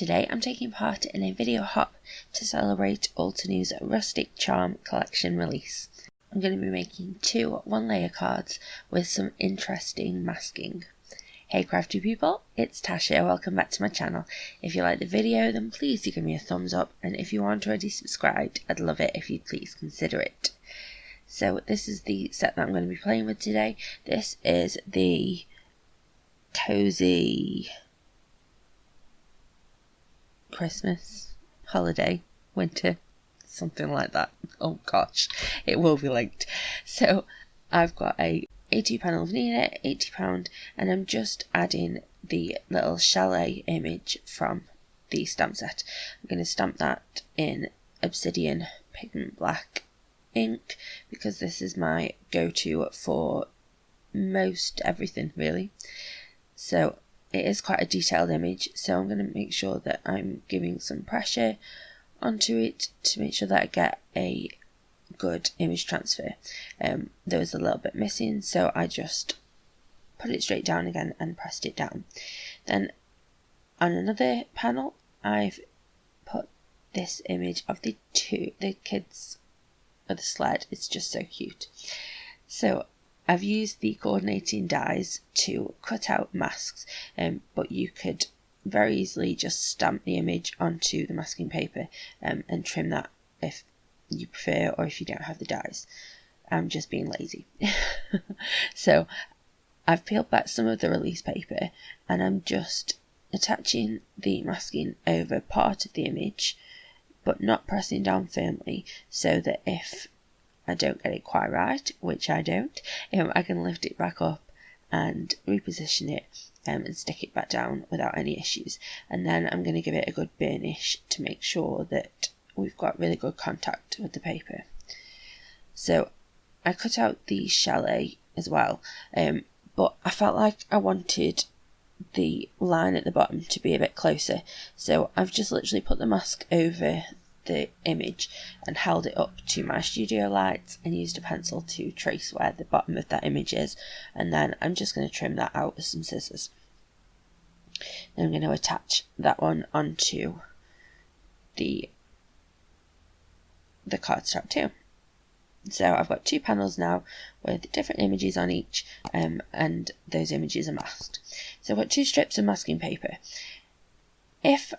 Today I'm taking part in a video hop to celebrate Altenew's Rustic Charm collection release. I'm going to be making 2 one-layer cards with some interesting masking. Hey crafty people, it's Tasha. Welcome back to my channel. If you like the video, then please do give me a thumbs up, and if you aren't already subscribed, I'd love it if you'd please consider it. So this is the set that I'm going to be playing with today. This is the Cozy Christmas, holiday, winter, something like that. Oh gosh, it will be linked. So I've got a 80 panel veneer, £80, and I'm just adding the little chalet image from the stamp set. I'm going to stamp that in Obsidian Pigment Black ink because this is my go-to for most everything really. So it is quite a detailed image, so I'm going to make sure that I'm giving some pressure onto it to make sure that I get a good image transfer. There was a little bit missing, so I just put it straight down again and pressed it down. Then on another panel I've put this image of the kids of the sled. It's just so cute. So I've used the coordinating dies to cut out masks, but you could very easily just stamp the image onto the masking paper and trim that if you prefer, or if you don't have the dies. I'm just being lazy. So I've peeled back some of the release paper and I'm just attaching the masking over part of the image, but not pressing down firmly, so that if I don't get it quite right, which I don't, I can lift it back up and reposition it and stick it back down without any issues. And then I'm going to give it a good burnish to make sure that we've got really good contact with the paper. So I cut out the chalet as well, but I felt like I wanted the line at the bottom to be a bit closer, so I've just literally put the mask over the image and held it up to my studio lights and used a pencil to trace where the bottom of that image is, and then I'm just going to trim that out with some scissors. Then I'm going to attach that one onto the cardstock too. So I've got 2 panels now with different images on each, and those images are masked. So I've got 2 strips of masking paper. If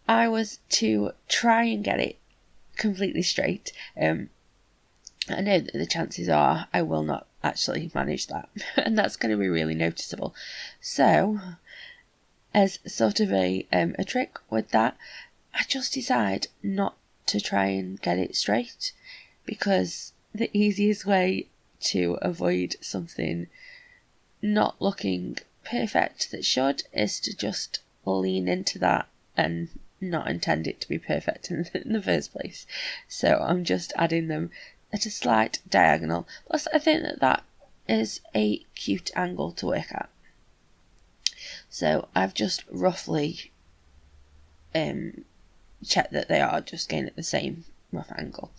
I was to try and get it completely straight, I know that the chances are I will not actually manage that, and that's going to be really noticeable. So as sort of a trick with that, I just decide not to try and get it straight, because the easiest way to avoid something not looking perfect that should is to just lean into that and not intend it to be perfect in the first place. So I'm just adding them at a slight diagonal. Plus I think that is a cute angle to work at. So I've just roughly checked that they are just going at the same rough angle,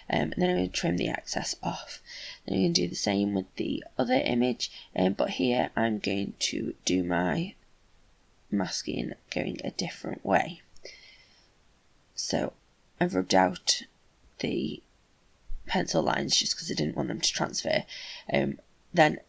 and then I'm going to trim the excess off. Then I'm going to do the same with the other image, but here I'm going to do my masking going a different way. So I've rubbed out the pencil lines just because I didn't want them to transfer. Then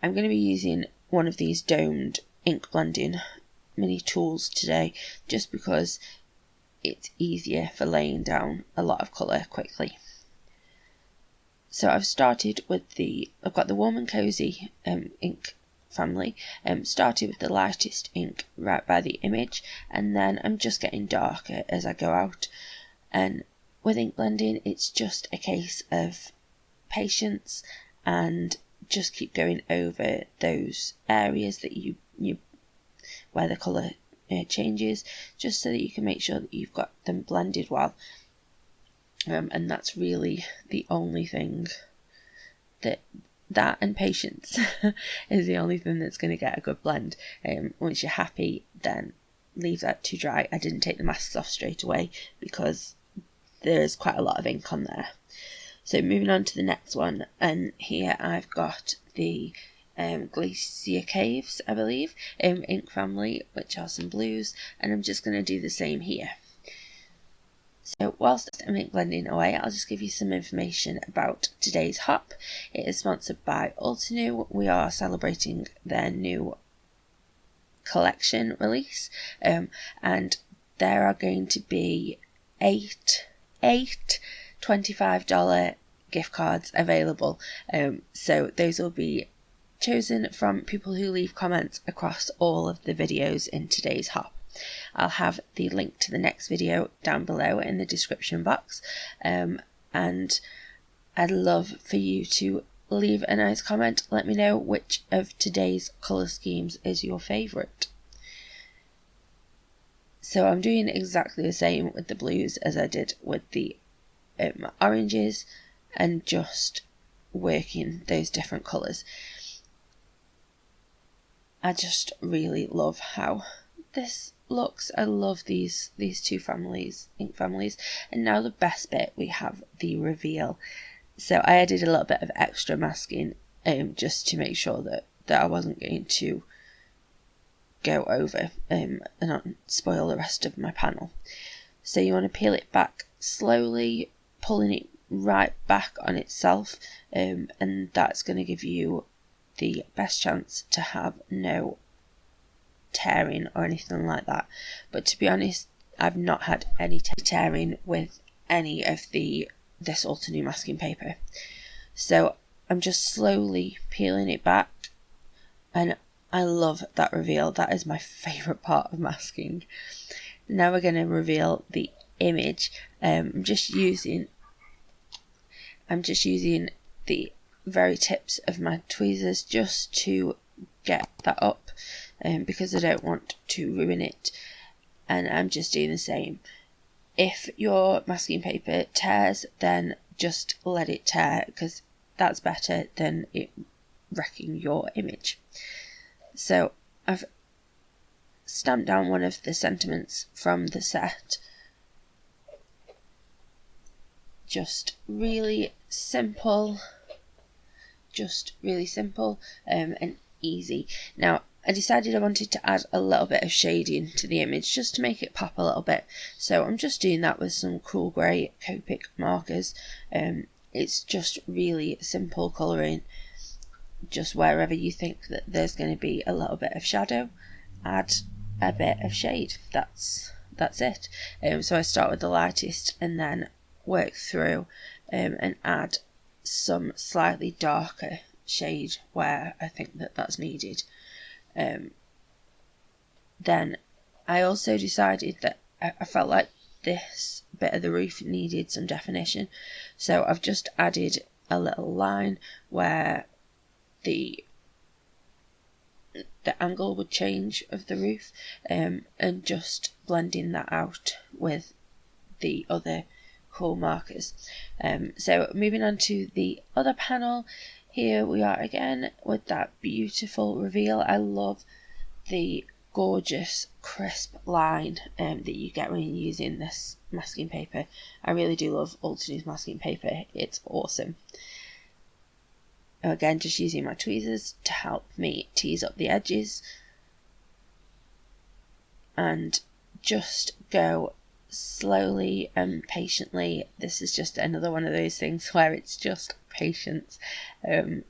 I'm going to be using one of these domed ink blending mini tools today, just because it's easier for laying down a lot of colour quickly. So I've started with I've got the Warm and Cozy ink family, started with the lightest ink right by the image, and then I'm just getting darker as I go out. And with ink blending, it's just a case of patience and just keep going over those areas that you where the colour changes, just so that you can make sure that you've got them blended well. And that's really the only thing that and patience is the only thing that's going to get a good blend. Once you're happy, then leave that to dry. I didn't take the masks off straight away because there's quite a lot of ink on there. So moving on to the next one, and here I've got the Glacier Caves, I believe, ink family, which are some blues, and I'm just going to do the same here. So whilst I'm ink blending away, I'll just give you some information about today's hop. It is sponsored by Altenew. We are celebrating their new collection release, and there are going to be eight $25 gift cards available. So those will be chosen from people who leave comments across all of the videos in today's hop. I'll have the link to the next video down below in the description box, and I'd love for you to leave a nice comment. Let me know which of today's colour schemes is your favourite. So I'm doing exactly the same with the blues as I did with the oranges, and just working those different colours. I just really love how this looks. I love these two ink families. And now the best bit, we have the reveal. So I added a little bit of extra masking just to make sure that I wasn't going to go over and not spoil the rest of my panel. So you want to peel it back slowly, pulling it right back on itself, and that's going to give you the best chance to have no tearing or anything like that. But to be honest, I've not had any tearing with any of this Altenew masking paper. So I'm just slowly peeling it back, and I love that reveal. That is my favourite part of masking. Now we're going to reveal the image. I'm just using the very tips of my tweezers just to get that up, because I don't want to ruin it, and I'm just doing the same. If your masking paper tears, then just let it tear, because that's better than it wrecking your image. So I've stamped down one of the sentiments from the set. Just really simple, and easy. Now I decided I wanted to add a little bit of shading to the image just to make it pop a little bit. So I'm just doing that with some cool grey Copic markers. It's just really simple colouring. Just wherever you think that there's going to be a little bit of shadow, add a bit of shade. That's it. So I start with the lightest and then work through and add some slightly darker shade where I think that that's needed. Then I also decided that I felt like this bit of the roof needed some definition, so I've just added a little line where the angle would change of the roof, and just blending that out with the other cool markers. So moving on to the other panel, here we are again with that beautiful reveal. I love the gorgeous crisp line that you get when you're using this masking paper. I really do love Altenew's masking paper. It's awesome. Again, just using my tweezers to help me tease up the edges, and just go slowly and patiently. This is just another one of those things where it's just patience, and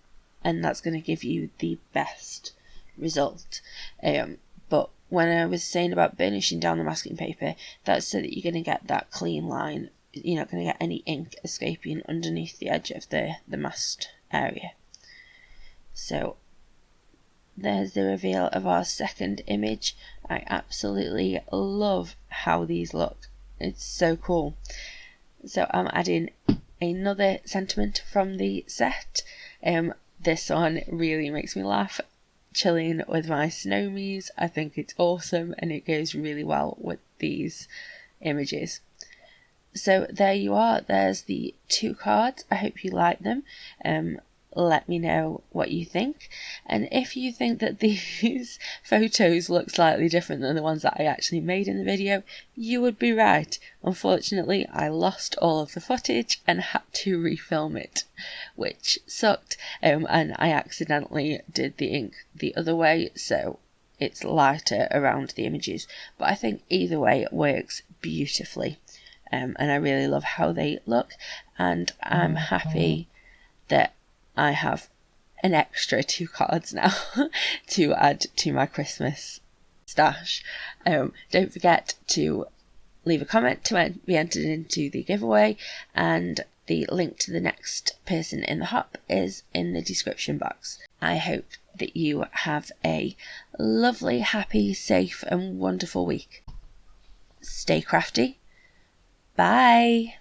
that's going to give you the best result. But when I was saying about burnishing down the masking paper, that's so that you're going to get that clean line. You're not going to get any ink escaping underneath the edge of the masked area. So there's the reveal of our second image. I absolutely love how these look. It's so cool. So I'm adding another sentiment from the set. This one really makes me laugh. Chilling with my snowmies. I think it's awesome, and it goes really well with these images. So there you are. There's the two cards. I hope you like them. let me know what you think. And if you think that these photos look slightly different than the ones that I actually made in the video, you would be right. Unfortunately, I lost all of the footage and had to refilm it, which sucked. And I accidentally did the ink the other way, so it's lighter around the images. But I think either way it works beautifully. And I really love how they look, and I'm happy that I have an extra 2 cards now to add to my Christmas stash. Don't forget to leave a comment to be entered into the giveaway, and the link to the next person in the hop is in the description box. I hope that you have a lovely, happy, safe and wonderful week. Stay crafty. Bye.